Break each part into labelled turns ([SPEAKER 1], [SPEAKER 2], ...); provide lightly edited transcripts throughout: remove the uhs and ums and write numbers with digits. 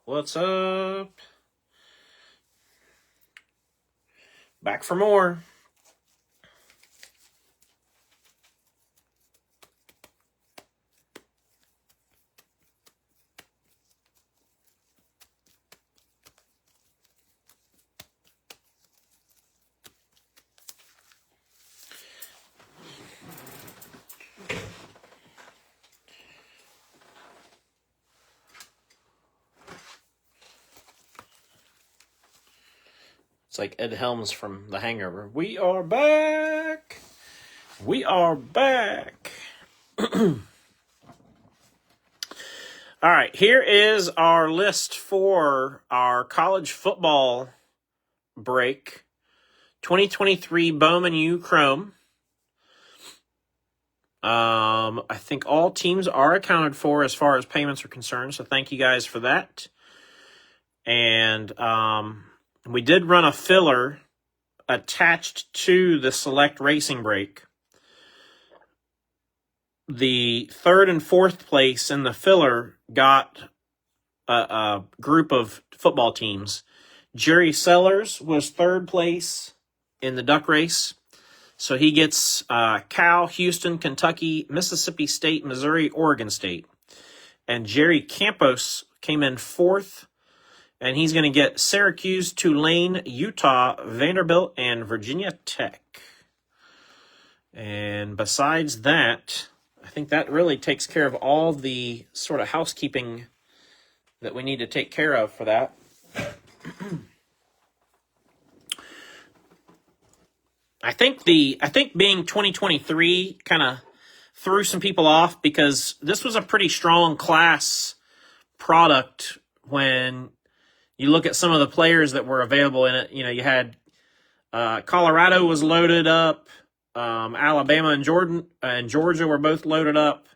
[SPEAKER 1] What's up? Back for more. It's like Ed Helms from The Hangover. We are back. We are back. All right, here is our list for our college football break. 2023 Bowman U Chrome. I think all teams are accounted for as far as payments are concerned, so thank you guys for that. And we did run a filler attached to the select racing break. The third and fourth place in the filler got a group of football teams. Jerry Sellers was third place in the duck race. So he gets Cal, Houston, Kentucky, Mississippi State, Missouri, Oregon State. And Jerry Campos came in fourth. And he's going to get Syracuse, Tulane, Utah, Vanderbilt, and Virginia Tech. And besides that, I think that really takes care of all the sort of housekeeping that we need to take care of for that. I think being 2023 kind of threw some people off because this was a pretty strong class product when you look at some of the players that were available in it. You know, you had Colorado was loaded up. Alabama and Georgia were both loaded up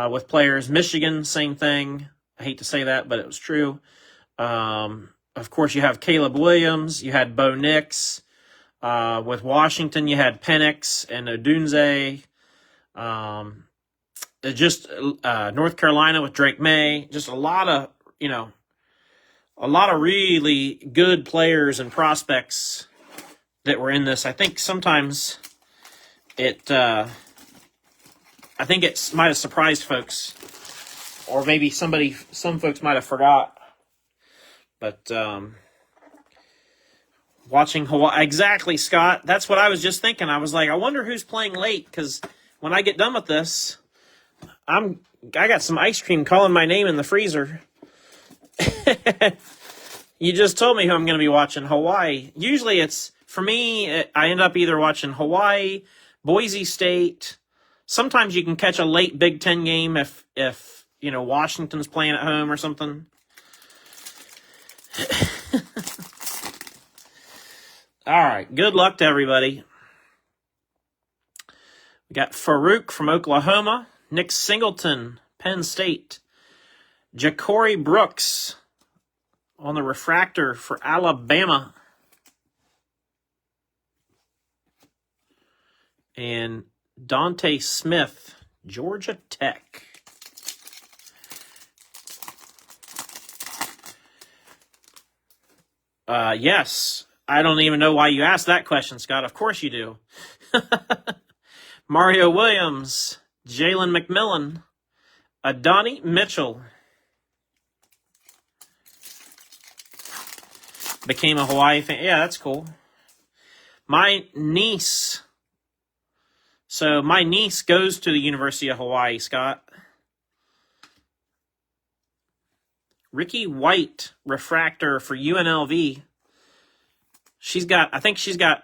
[SPEAKER 1] with players. Michigan, same thing. I hate to say that, but it was true. Of course, you have Caleb Williams. You had Bo Nix. With Washington, you had Penix and Odunze. North Carolina with Drake May. Just a lot of really good players and prospects that were in this. I think sometimes it might have surprised folks, or maybe some folks might have forgot. But watching Hawaii, exactly, Scott. That's what I was just thinking. I was like, I wonder who's playing late, because when I get done with this, I got some ice cream calling my name in the freezer. You just told me who I'm going to be watching. Hawaii. Usually it's, for me, I end up either watching Hawaii, Boise State. Sometimes you can catch a late Big Ten game if Washington's playing at home or something. All right. Good luck to everybody. We got Farouk from Oklahoma, Nick Singleton, Penn State, Ja'Cory Brooks on the refractor for Alabama, and Dante Smith, Georgia Tech. Yes, I don't even know why you asked that question, Scott. Of course you do. Mario Williams, Jalen McMillan, Adonai Mitchell. Became a Hawaii fan. Yeah, that's cool. My niece goes to the University of Hawaii, Scott. Ricky White, refractor for UNLV. I think she's got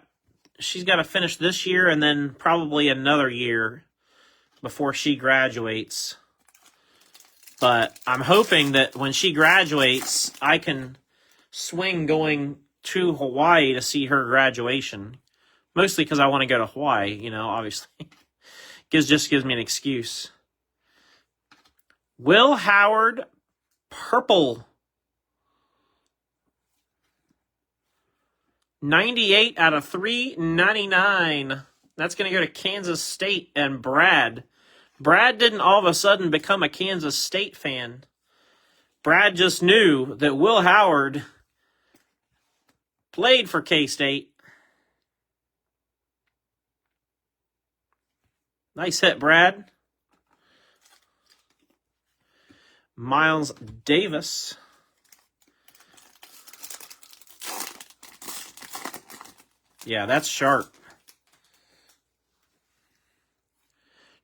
[SPEAKER 1] to finish this year and then probably another year before she graduates. But I'm hoping that when she graduates, I can swing going to Hawaii to see her graduation. Mostly because I want to go to Hawaii, obviously. Just gives me an excuse. Will Howard, purple. 98 out of 399. That's going to go to Kansas State and Brad. Brad didn't all of a sudden become a Kansas State fan. Brad just knew that Will Howard played for K-State. Nice hit, Brad. Miles Davis. Yeah, that's sharp.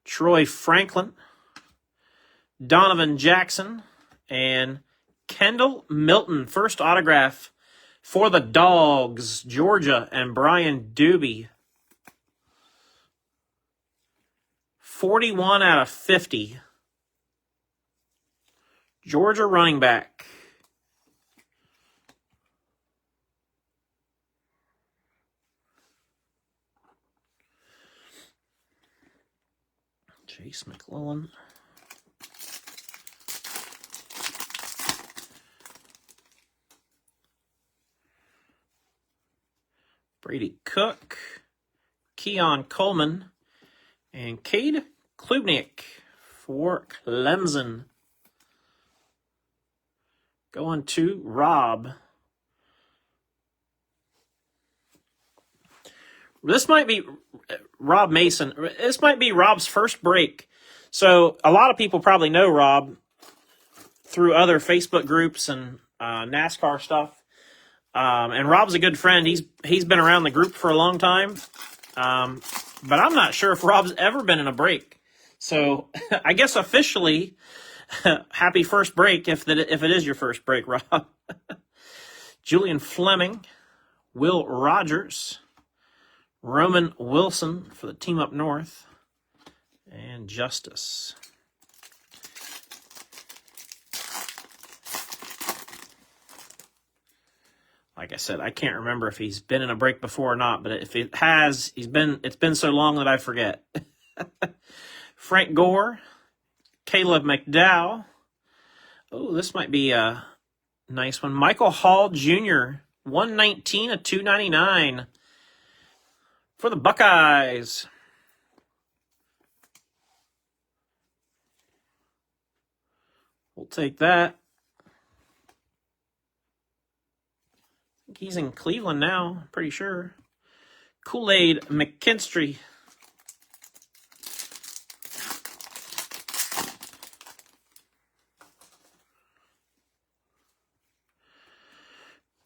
[SPEAKER 1] Troy Franklin, Donovan Jackson, and Kendall Milton. First autograph for the Dogs, Georgia, and Brian Doobie. 41 out of 50. Georgia running back. Chase McClellan. Brady Cook. Keon Coleman. And Cade Klubnik for Clemson. Going to Rob. This might be Rob Mason. This might be Rob's first break. So a lot of people probably know Rob through other Facebook groups and NASCAR stuff. And Rob's a good friend. He's been around the group for a long time. But I'm not sure if Rob's ever been in a break. So I guess officially, happy first break if it is your first break, Rob. Julian Fleming, Will Rogers, Roman Wilson for the team up north, and Justice. Like I said, I can't remember if he's been in a break before or not, but if it has, it's been so long that I forget. Frank Gore, Caleb McDowell. Oh, this might be a nice one. Michael Hall Jr., 119 of 299 for the Buckeyes. We'll take that. I think he's in Cleveland now, pretty sure. Kool-Aid McKinstry.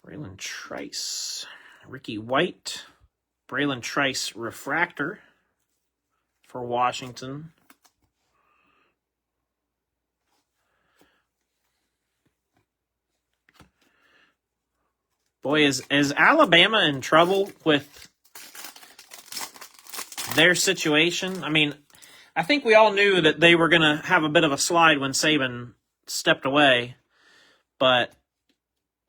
[SPEAKER 1] Braylon Trice. Ricky White. Braylon Trice refractor for Washington. Boy, is Alabama in trouble with their situation? I mean, I think we all knew that they were going to have a bit of a slide when Saban stepped away, but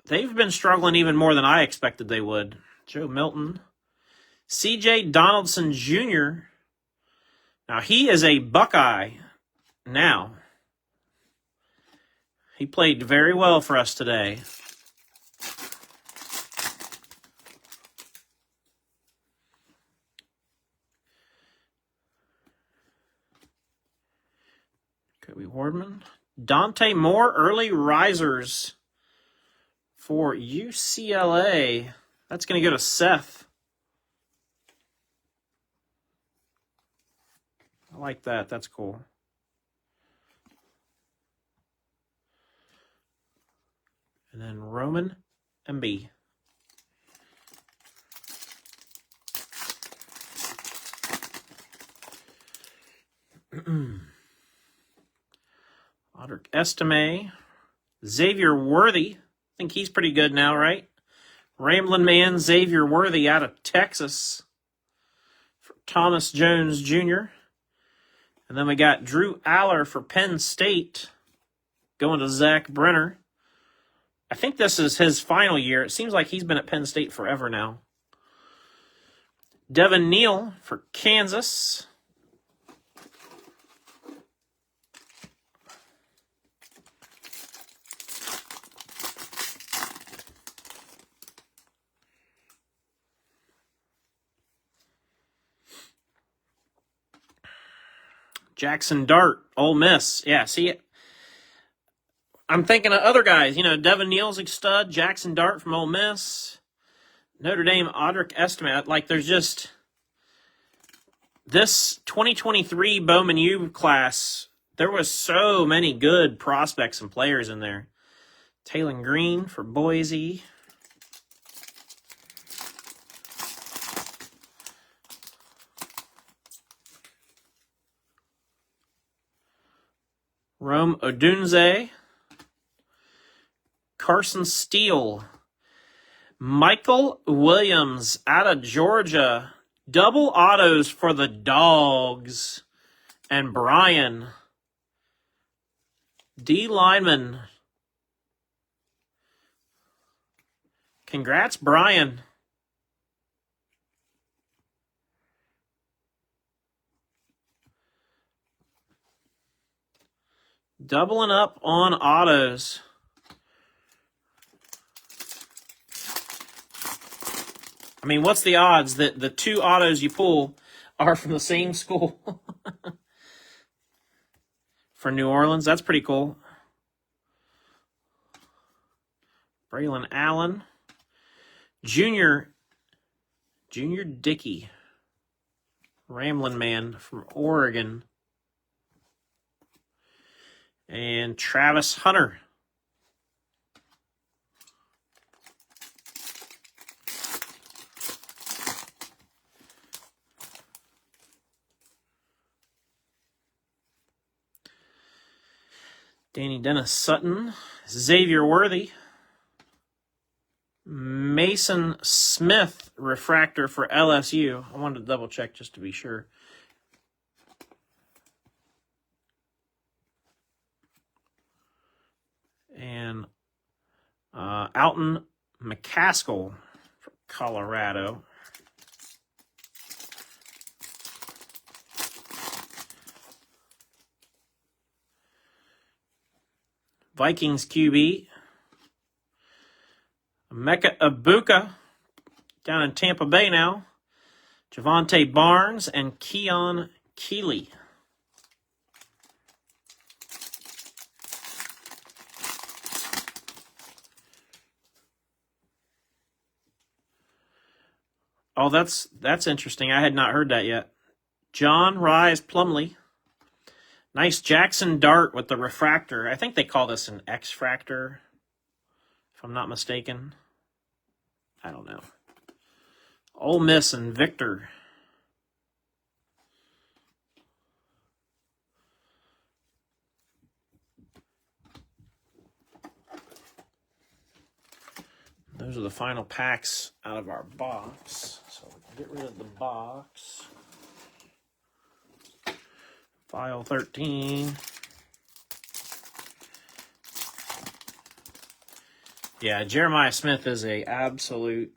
[SPEAKER 1] they've been struggling even more than I expected they would. Joe Milton. C.J. Donaldson Jr. Now, he is a Buckeye now. He played very well for us today. Kobe Wardman. Dante Moore, early risers for UCLA. That's going to go to Seth. I like that. That's cool. And then Roman MB. Audric Estime. Xavier Worthy. I think he's pretty good now, right? Ramblin' Man Xavier Worthy out of Texas. For Thomas Jones Jr. And then we got Drew Aller for Penn State. Going to Zach Brenner. I think this is his final year. It seems like he's been at Penn State forever now. Devin Neal for Kansas. Jackson Dart, Ole Miss. Yeah, see, I'm thinking of other guys. Devin Neal's a stud. Jackson Dart from Ole Miss. Notre Dame, Audric Estime. Like, there's just... This 2023 Bowman U class, there was so many good prospects and players in there. Taylon Green for Boise. Rome Odunze. Carson Steele. Michael Williams out of Georgia. Double autos for the Dogs. And Brian. D. Lineman. Congrats, Brian. Doubling up on autos. I mean, what's the odds that the two autos you pull are from the same school? For New Orleans, that's pretty cool. Braylon Allen. Junior Dickey. Ramblin' Man from Oregon. And Travis Hunter. Danny Dennis Sutton. Xavier Worthy. Mason Smith refractor for LSU. I wanted to double check just to be sure. And Alton McCaskill for Colorado. Vikings QB. Emeka Ibuka down in Tampa Bay now. Javonte Barnes and Keon Keeley. Oh, that's interesting. I had not heard that yet. John Rise Plumley. Nice Jackson Dart with the refractor. I think they call this an X-fractor, if I'm not mistaken. I don't know. Ole Miss and Victor. Those are the final packs out of our box. So we can get rid of the box. File 13. Yeah, Jeremiah Smith is a absolute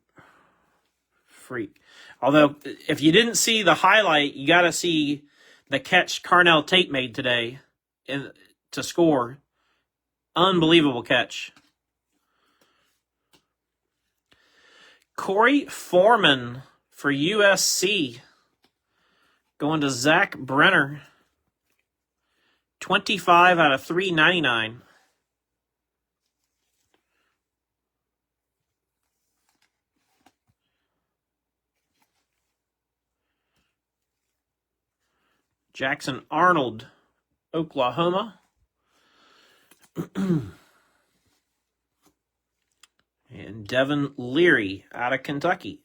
[SPEAKER 1] freak. Although, if you didn't see the highlight, you got to see the catch Carnell Tate made today to score. Unbelievable catch. Corey Foreman for USC. Going to Zach Brenner. 25 out of 399. Jackson Arnold, Oklahoma. And Devin Leary out of Kentucky.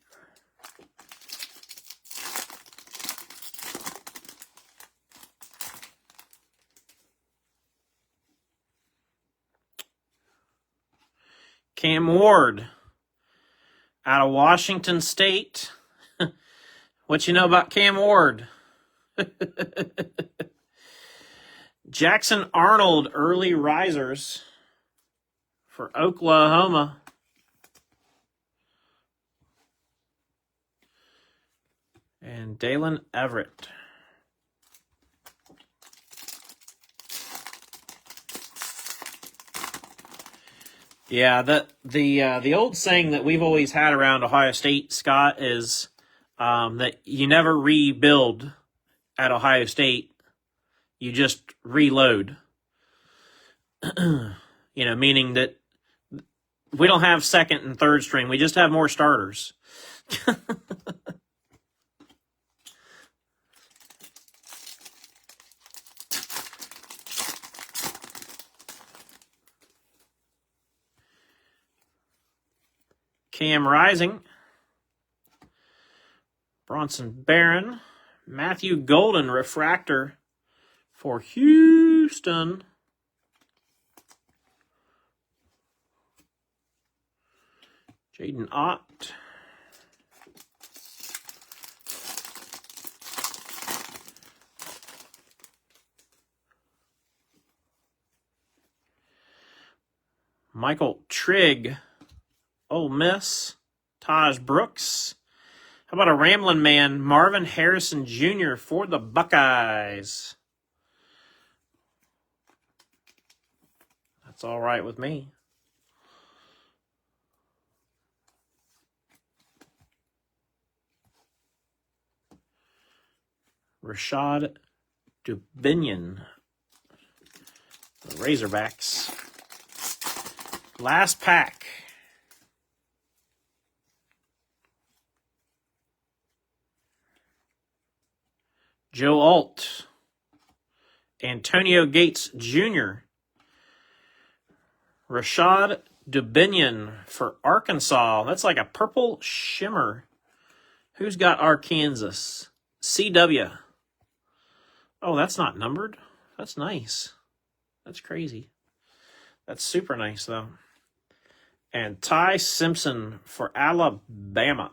[SPEAKER 1] Cam Ward out of Washington State. What you know about Cam Ward? Jackson Arnold, early risers for Oklahoma. And Dalen Everett. Yeah, the old saying that we've always had around Ohio State, Scott, is that you never rebuild at Ohio State. You just reload. Meaning that we don't have second and third string. We just have more starters. Cam Rising, Bronson Barron, Matthew Golden refractor for Houston. Jaden Ott. Michael Trigg, Ole Miss. Taj Brooks. How about a Ramblin' Man, Marvin Harrison Jr. for the Buckeyes? That's all right with me. Rashad Dubinion, the Razorbacks. Last pack. Joe Alt, Antonio Gates Jr., Rashad Dubinion for Arkansas. That's like a purple shimmer. Who's got Arkansas? CW. Oh, that's not numbered. That's nice. That's crazy. That's super nice, though. And Ty Simpson for Alabama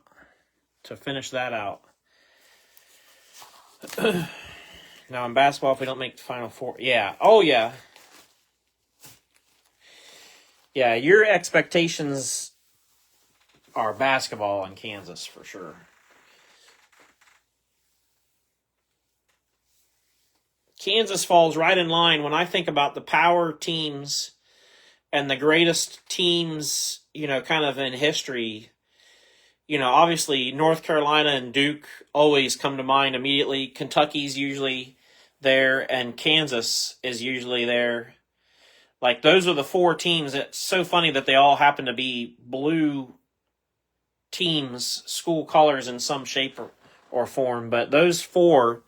[SPEAKER 1] to finish that out. Now, in basketball, if we don't make the Final Four... Yeah. Oh, yeah. Yeah, your expectations are basketball in Kansas, for sure. Kansas falls right in line when I think about the power teams and the greatest teams, kind of in history. Obviously North Carolina and Duke always come to mind immediately. Kentucky's usually there, and Kansas is usually there. Like, those are the four teams. It's so funny that they all happen to be blue teams, school colors in some shape or form. But those four,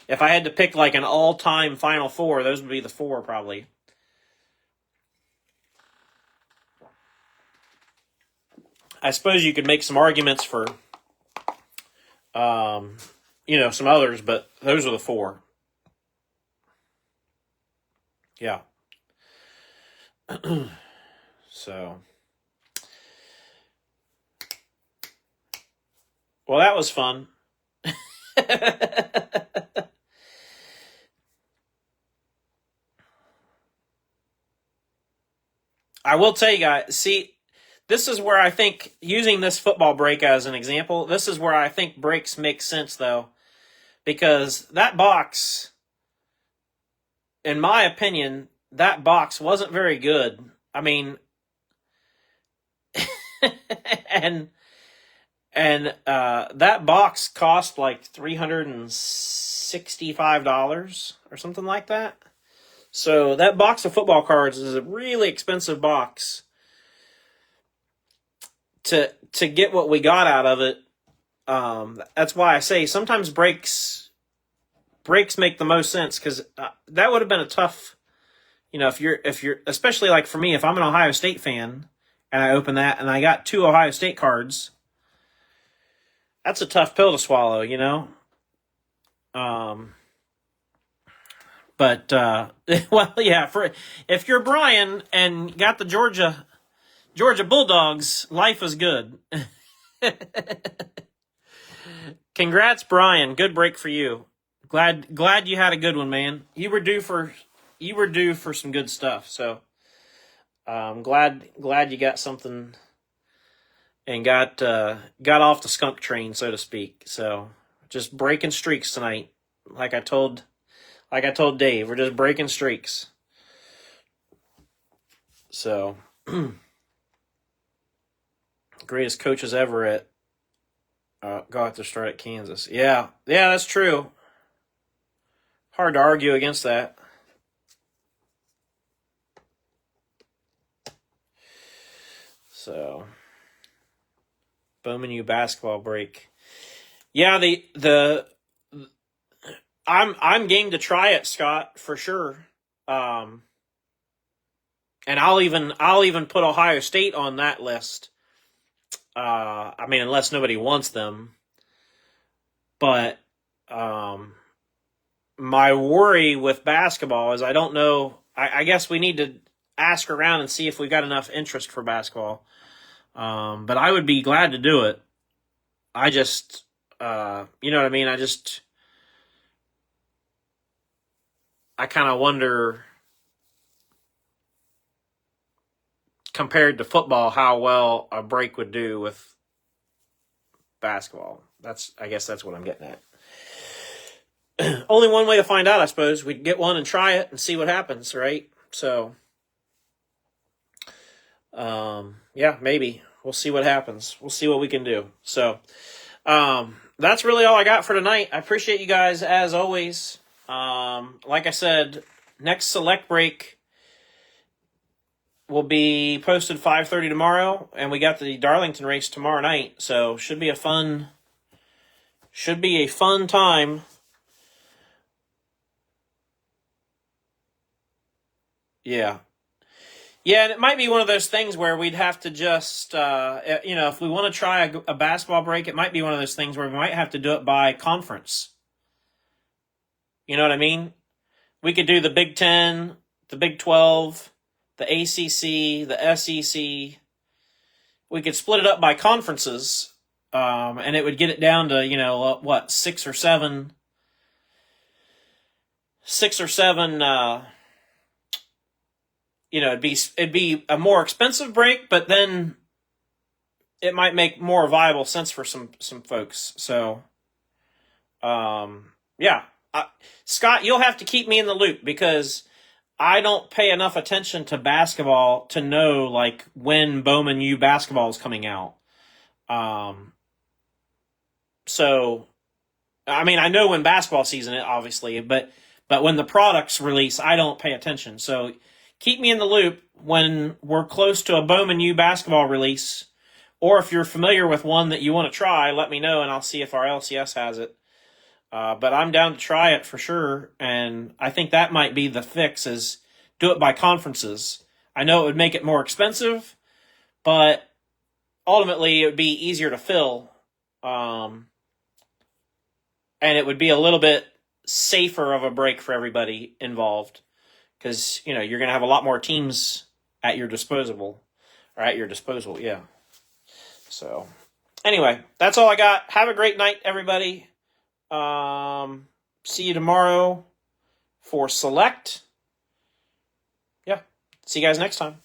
[SPEAKER 1] if I had to pick like an all-time Final Four, those would be the four probably. I suppose you could make some arguments for, some others, but those are the four. Yeah. So. Well, that was fun. I will tell you guys, see, this is where I think, using this football break as an example, this is where I think breaks make sense, though. Because that box, in my opinion, that box wasn't very good. I mean, and that box cost like $365 or something like that. So that box of football cards is a really expensive box. To get what we got out of it, that's why I say sometimes breaks make the most sense, because that would have been a tough, if you're especially like for me, if I'm an Ohio State fan and I open that and I got 2 Ohio State cards, that's a tough pill to swallow, But well, yeah, if you're Brian and got the Georgia Bulldogs, life is good. Congrats, Brian. Good break for you. Glad you had a good one, man. You were due for some good stuff. So I'm glad you got something and got off the skunk train, so to speak. So just breaking streaks tonight. Like I told Dave, we're just breaking streaks. So greatest coaches ever at got to start at Kansas. Yeah, that's true. Hard to argue against that. So, Bowman U basketball break. Yeah, I'm game to try it, Scott, for sure. And I'll even put Ohio State on that list. I mean, unless nobody wants them. But my worry with basketball is I don't know. I guess we need to ask around and see if we got enough interest for basketball. But I would be glad to do it. I just, you know what I mean? I kind of wonder, compared to football, how well a break would do with basketball. I guess that's what I'm getting at. Only one way to find out, I suppose. We'd get one and try it and see what happens, right? So, yeah, maybe. We'll see what happens. We'll see what we can do. So, that's really all I got for tonight. I appreciate you guys, as always. Like I said, next select break will be posted 5:30 tomorrow, and we got the Darlington race tomorrow night. So, should be a fun time. Yeah. Yeah, and it might be one of those things where we'd have to just, if we want to try a basketball break, it might be one of those things where we might have to do it by conference. You know what I mean? We could do the Big Ten, the Big 12, the ACC, the SEC. We could split it up by conferences, and it would get it down to, 6 or 7. It'd be a more expensive break, but then it might make more viable sense for some folks. So, yeah, Scott, you'll have to keep me in the loop because I don't pay enough attention to basketball to know like when Bowman U basketball is coming out. So, I mean, I know when basketball season is, obviously, but when the products release, I don't pay attention. So, keep me in the loop when we're close to a Bowman U basketball release, or if you're familiar with one that you want to try, let me know and I'll see if our LCS has it. But I'm down to try it for sure, and I think that might be the fix is do it by conferences. I know it would make it more expensive, but ultimately it would be easier to fill, and it would be a little bit safer of a break for everybody involved. Because, you're going to have a lot more teams at your disposal. Yeah. So, anyway, that's all I got. Have a great night, everybody. See you tomorrow for Select. Yeah. See you guys next time.